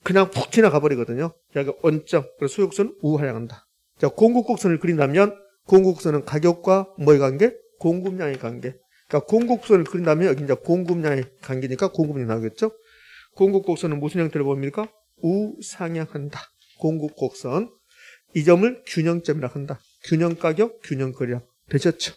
그냥 푹 지나가 버리거든요. 여기 원점, 그래서 수요곡선은 우하향한다. 자, 공급곡선을 그린다면 공급곡선은 가격과 뭐의 관계? 공급량의 관계. 그러니까 공급곡선을 그린다면 여기 이제 공급량의 관계니까 공급량이 나오겠죠. 공급곡선은 무슨 형태로 보입니까? 우상향한다. 공급곡선. 이 점을 균형점이라 한다. 균형가격, 균형거리라고. 되셨죠?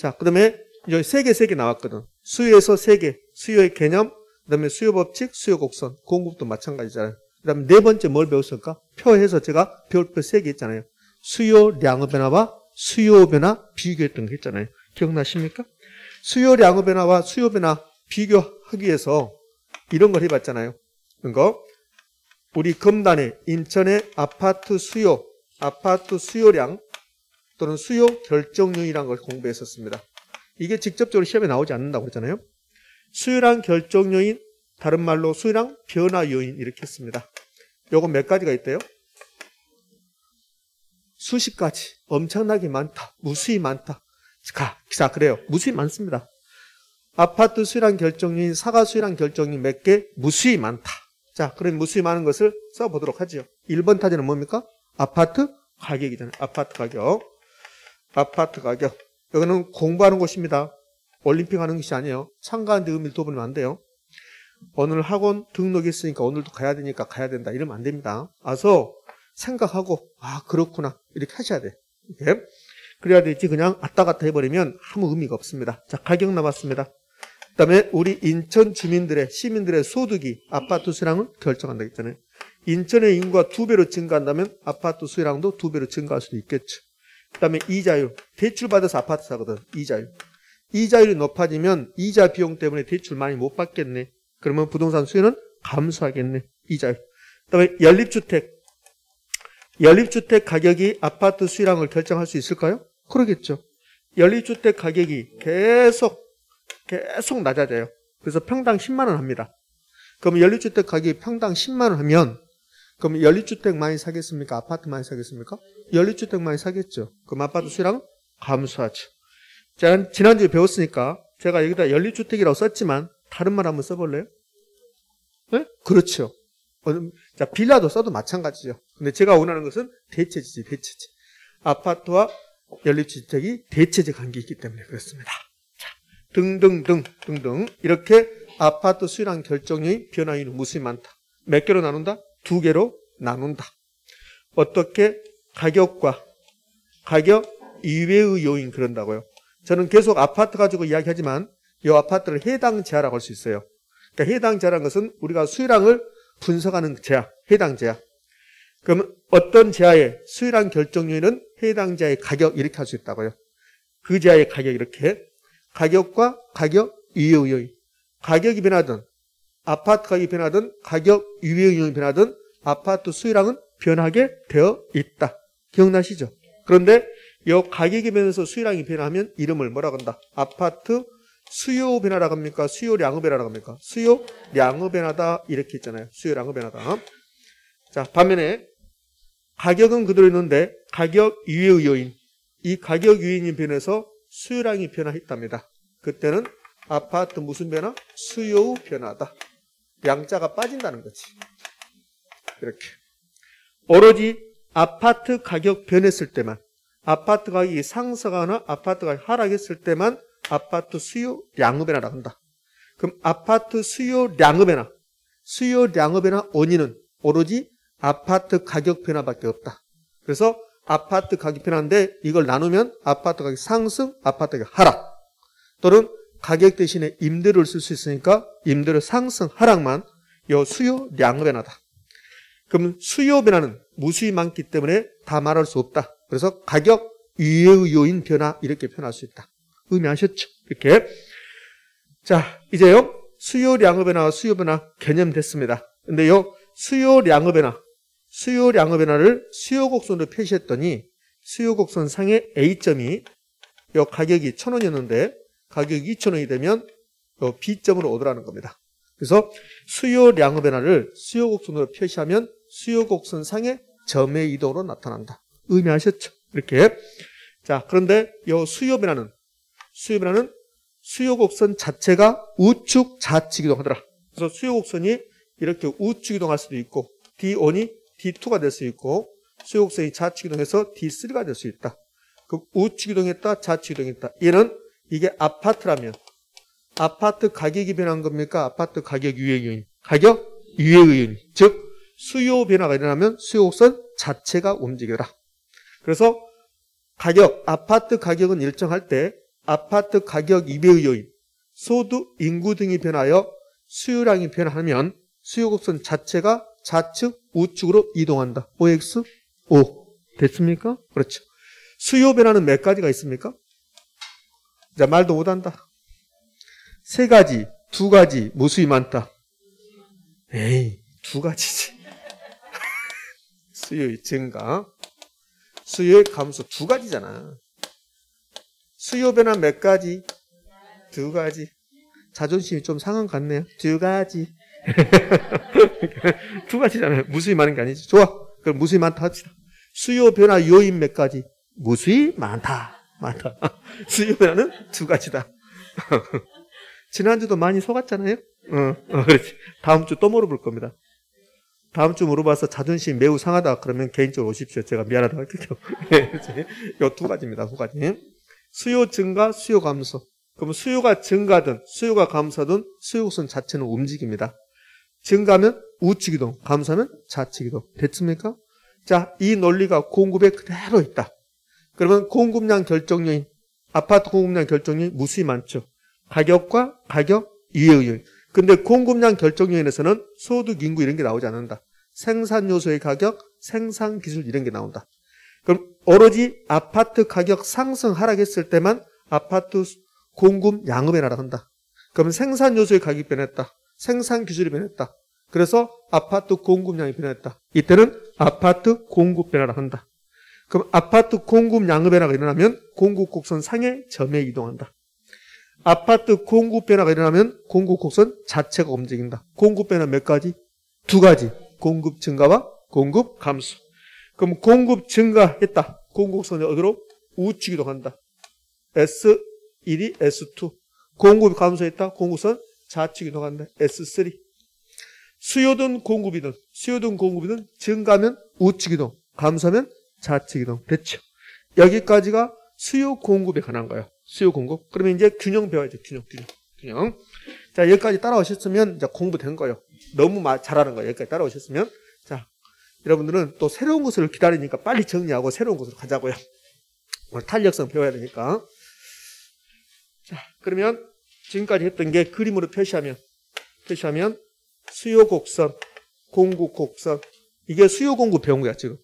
자, 그 다음에 여기 세 개 나왔거든. 수요에서 3개. 수요의 개념, 그 다음에 수요법칙, 수요곡선. 공급도 마찬가지잖아요. 그 다음에 네 번째 뭘 배웠을까? 표에서 제가 배울 표 3개 있잖아요. 수요량의 변화와 수요 변화 비교했던 거 있잖아요. 기억나십니까? 수요량의 변화와 수요 변화 비교하기 위해서 이런 걸 해봤잖아요. 이거 우리 검단의 인천의 아파트 수요량 또는 수요 결정요인이라는 걸 공부했었습니다. 이게 직접적으로 시험에 나오지 않는다고 그랬잖아요. 수요량 결정요인, 다른 말로 수요량 변화 요인 이렇게 했습니다. 요거 몇 가지가 있대요? 수십 가지. 엄청나게 많다. 무수히 많다. 자, 그래요. 무수히 많습니다. 아파트 수요량 결정요인, 사과 수요량 결정요인 몇 개? 무수히 많다. 자, 그럼 무수히 많은 것을 써보도록 하죠. 1번 타자는 뭡니까? 아파트 가격이잖아요. 아파트 가격. 아파트 가격. 여기는 공부하는 곳입니다. 올림픽 하는 것이 아니에요. 참가하는데 의미를 둬보면 안 돼요. 오늘 학원 등록했으니까 오늘도 가야 되니까 가야 된다. 이러면 안 됩니다. 와서 생각하고, 아, 그렇구나. 이렇게 하셔야 돼. 이렇게. 그래야 되지. 그냥 왔다 갔다 해버리면 아무 의미가 없습니다. 자, 가격 남았습니다. 그 다음에 우리 인천 주민들의, 시민들의 소득이 아파트 수량을 결정한다 했잖아요. 인천의 인구가 2배로 증가한다면 아파트 수량도 2배로 증가할 수도 있겠죠. 그 다음에 이자율. 대출받아서 아파트 사거든. 이자율. 이자율이 높아지면 이자 비용 때문에 대출 많이 못 받겠네. 그러면 부동산 수요는 감소하겠네. 이자율. 그 다음에 연립주택. 연립주택 가격이 아파트 수량을 결정할 수 있을까요? 그러겠죠. 연립주택 가격이 계속 낮아져요. 그래서 평당 10만 원 합니다. 그럼 연립주택 가격이 평당 10만 원 하면 그럼 연립주택 많이 사겠습니까? 아파트 많이 사겠습니까? 연립주택 많이 사겠죠. 그럼 아파트 수량은 감소하죠. 자, 지난주에 배웠으니까 제가 여기다 연립주택이라고 썼지만 다른 말 한번 써볼래요? 네? 그렇죠. 자, 빌라도 써도 마찬가지죠. 근데 제가 원하는 것은 대체지. 아파트와 연립주택이 대체적 관계가 있기 때문에 그렇습니다. 자, 등등 이렇게 아파트 수량 결정요인 변화요인은 무수히 많다. 몇 개로 나눈다? 2개로 나눈다. 어떻게? 가격과 가격 이외의 요인 그런다고요. 저는 계속 아파트 가지고 이야기하지만 이 아파트를 해당 제하라고 할 수 있어요. 그러니까 해당 제하라는 것은 우리가 수요량을 분석하는 제하, 해당 제하. 그럼 어떤 제하의 수요량 결정 요인은 해당 제하의 가격 이렇게 할 수 있다고요. 그 제하의 가격 이렇게. 가격과 가격 이외의 요인. 가격이 변하든 아파트 가격이 변하든 가격 이외의 요인이 변하든 아파트 수요량은 변하게 되어 있다. 기억나시죠? 그런데 이 가격이 변해서 수요량이 변하면 이름을 뭐라고 한다? 아파트 수요 변화라고 합니까? 수요량의 변화라고 합니까? 수요량의 변화다 이렇게 있잖아요. 수요량의 변화다. 자, 반면에 가격은 그대로 있는데 가격 이외의 요인. 이 가격 요인이 변해서 수요량이 변화했답니다. 그때는 아파트 무슨 변화? 수요 변화다. 양자가 빠진다는 거지. 이렇게. 오로지 아파트 가격 변했을 때만, 아파트 가격이 상승하거나 아파트 가격이 하락했을 때만 아파트 수요량의 변화라고 한다. 그럼 아파트 수요량의 변화, 수요량의 변화 원인은 오로지 아파트 가격 변화밖에 없다. 그래서 아파트 가격 변화인데 이걸 나누면 아파트 가격 상승, 아파트 가격 하락. 또는 가격 대신에 임대료를 쓸 수 있으니까 임대료 상승, 하락만 요 수요량의 변화다. 그럼 수요 변화는 무수히 많기 때문에 다 말할 수 없다. 그래서 가격 이외의 요인 변화 이렇게 표현할 수 있다. 의미하셨죠? 이렇게. 자, 이제요. 수요량의 변화와 수요 변화 개념 됐습니다. 근데 요 수요량의 변화를 수요곡선으로 표시했더니 수요곡선 상의 A점이 요 가격이 1,000원이었는데 가격이 2,000원이 되면 요 B점으로 오더라는 겁니다. 그래서 수요량의 변화를 수요곡선으로 표시하면 수요곡선 상의 점의 이동으로 나타난다. 의미하셨죠? 이렇게. 자, 그런데 요 수요 변화는 수요곡선 자체가 우측 좌측이기도 하더라. 그래서 수요곡선이 이렇게 우측 이동할 수도 있고 D1이 D2가 될 수 있고 수요곡선이 좌측 이동해서 D3가 될 수 있다. 그럼 우측 이동했다, 좌측 이동했다. 얘는 이게 아파트라면 아파트 가격이 변한 겁니까? 아파트 가격 유예 요인. 가격 유예 요인. 즉 수요 변화가 일어나면 수요곡선 자체가 움직여라. 그래서 가격, 아파트 가격은 일정할 때 아파트 가격 이배의 요인, 소득, 인구 등이 변하여 수요량이 변하면 수요곡선 자체가 좌측, 우측으로 이동한다. OX, O. 됐습니까? 그렇죠. 수요 변화는 몇 가지가 있습니까? 자, 말도 못한다. 3가지, 2가지, 무수히 많다. 에이, 2가지지. 수요의 증가, 수요의 감소 2가지잖아. 수요 변화 몇 가지? 2가지. 자존심이 좀 상한 것 같네요. 2가지. 2가지잖아요. 무수히 많은 게 아니지. 좋아. 그럼 무수히 많다 합시다. 수요 변화 요인 몇 가지? 무수히 많다. 많다. 수요 변화는 2가지다. 지난주도 많이 속았잖아요. 그렇지. 다음 주 또 물어볼 겁니다. 다음 주 물어봐서 자존심 매우 상하다 그러면 개인적으로 오십시오. 제가 미안하다고 할게요. 이 2가지입니다. 2가지. 수요 증가, 수요 감소. 그럼 수요가 증가든 수요가 감소든 수요곡선 자체는 움직입니다. 증가하면 우측 이동, 감소하면 좌측 이동. 됐습니까? 자, 이 논리가 공급에 그대로 있다. 그러면 공급량 결정 요인, 아파트 공급량 결정 요인 무수히 많죠. 가격과 가격 이외의 요인. 근데 공급량 결정 요인에서는 소득, 인구 이런 게 나오지 않는다. 생산 요소의 가격, 생산 기술 이런 게 나온다. 그럼 오로지 아파트 가격 상승 하락했을 때만 아파트 공급 양의 변화를 한다. 그러면 생산 요소의 가격이 변했다. 생산 기술이 변했다. 그래서 아파트 공급량이 변했다. 이때는 아파트 공급 변화를 한다. 그럼 아파트 공급 양의 변화가 일어나면 공급 곡선 상의 점에 이동한다. 아파트 공급 변화가 일어나면 공급 곡선 자체가 움직인다. 공급 변화 몇 가지? 2가지. 공급 증가와 공급 감소. 그럼 공급 증가했다. 공급 곡선이 어디로? 우측 이동한다. S1이 S2. 공급이 감소했다. 공급선 좌측 이동한다. S3. 수요든 공급이든 증가하면 우측 이동, 감소하면 좌측 이동. 됐죠? 여기까지가 수요 공급에 관한 거예요. 수요 공급. 그러면 이제 균형 배워야죠. 균형. 자, 여기까지 따라오셨으면 이제 공부된 거예요. 너무 잘하는 거예요. 여기까지 따라오셨으면. 자, 여러분들은 또 새로운 것을 기다리니까 빨리 정리하고 새로운 것으로 가자고요. 오늘 탄력성 배워야 되니까. 자, 그러면 지금까지 했던 게 그림으로 표시하면 수요 곡선, 공급 곡선. 이게 수요 공급 배운 거야, 지금.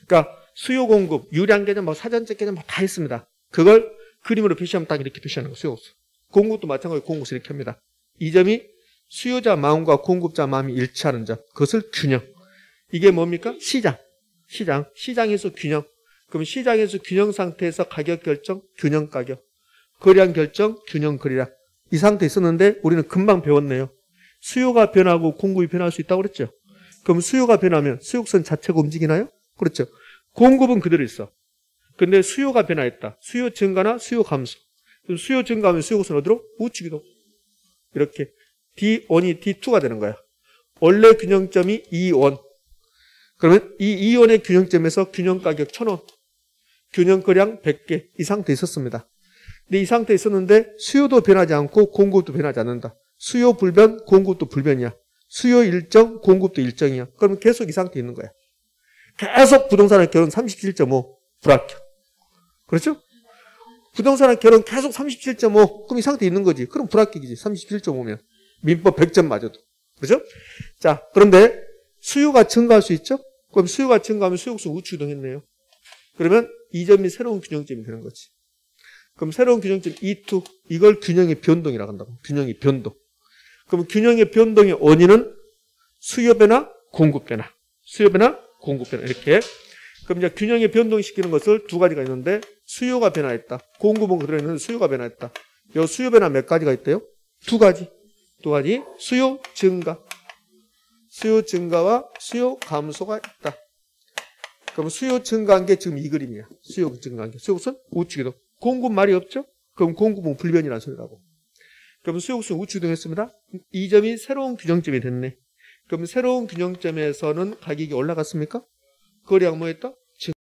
그러니까 수요 공급, 유량 개념, 사전적 개념 다 했습니다. 그걸 그림으로 표시하면 딱 이렇게 표시하는 거, 수요 곡선. 공급도 마찬가지로 공급을 이렇게 합니다. 이 점이 수요자 마음과 공급자 마음이 일치하는 점. 그것을 균형. 이게 뭡니까? 시장에서 균형. 그럼 시장에서 균형 상태에서 가격 결정, 균형 가격. 거래량 결정, 균형 거래량. 이 상태에 있었는데 우리는 금방 배웠네요. 수요가 변하고 공급이 변할 수 있다고 그랬죠. 그럼 수요가 변하면 수요곡선 자체가 움직이나요? 그렇죠. 공급은 그대로 있어. 근데 수요가 변화했다. 수요 증가나 수요 감소. 그럼 수요 증가하면 수요곡선 어디로? 우측 이동. 이렇게 D1이 D2가 되는 거야. 원래 균형점이 E1. 그러면 이 E1의 균형점에서 균형 가격 1,000원. 균형 거래량 100개. 이 상태에 있었습니다. 근데 이 상태에 있었는데 수요도 변하지 않고 공급도 변하지 않는다. 수요 불변, 공급도 불변이야. 수요 일정, 공급도 일정이야. 그러면 계속 이 상태에 있는 거야. 계속 부동산의 결혼 37.5 불합격. 그렇죠? 부동산의 결혼 계속 37.5 그럼 이 상태에 있는 거지. 그럼 불합격이지. 37.5면. 민법 100점 맞아도. 그렇죠? 자, 그런데 수요가 증가할 수 있죠? 그럼 수요가 증가하면 수요곡선 우측 이동했네요. 그러면 이 점이 새로운 균형점이 되는 거지. 그럼 새로운 균형점 E2 이걸 균형의 변동이라고 한다고. 균형의 변동. 그럼 균형의 변동의 원인은 수요 변화, 공급 변화. 수요 변화, 공급 변화. 이렇게. 그럼 이제 균형의 변동시키는 것을 2가지가 있는데 수요가 변화했다. 공급은 그대로 있는데 수요가 변화했다. 이 수요 변화 몇 가지가 있대요? 2가지. 수요 증가. 수요 증가와 수요 감소가 있다. 그럼 수요 증가한 게 지금 이 그림이야. 수요 증가한 게. 수요곡선 우측 이동. 공급 말이 없죠? 그럼 공급은 불변이라는 소리라고. 그럼 수요곡선 우측 이동했습니다. 이 점이 새로운 균형점이 됐네. 그럼 새로운 균형점에서는 가격이 올라갔습니까? 거래량 뭐 했다?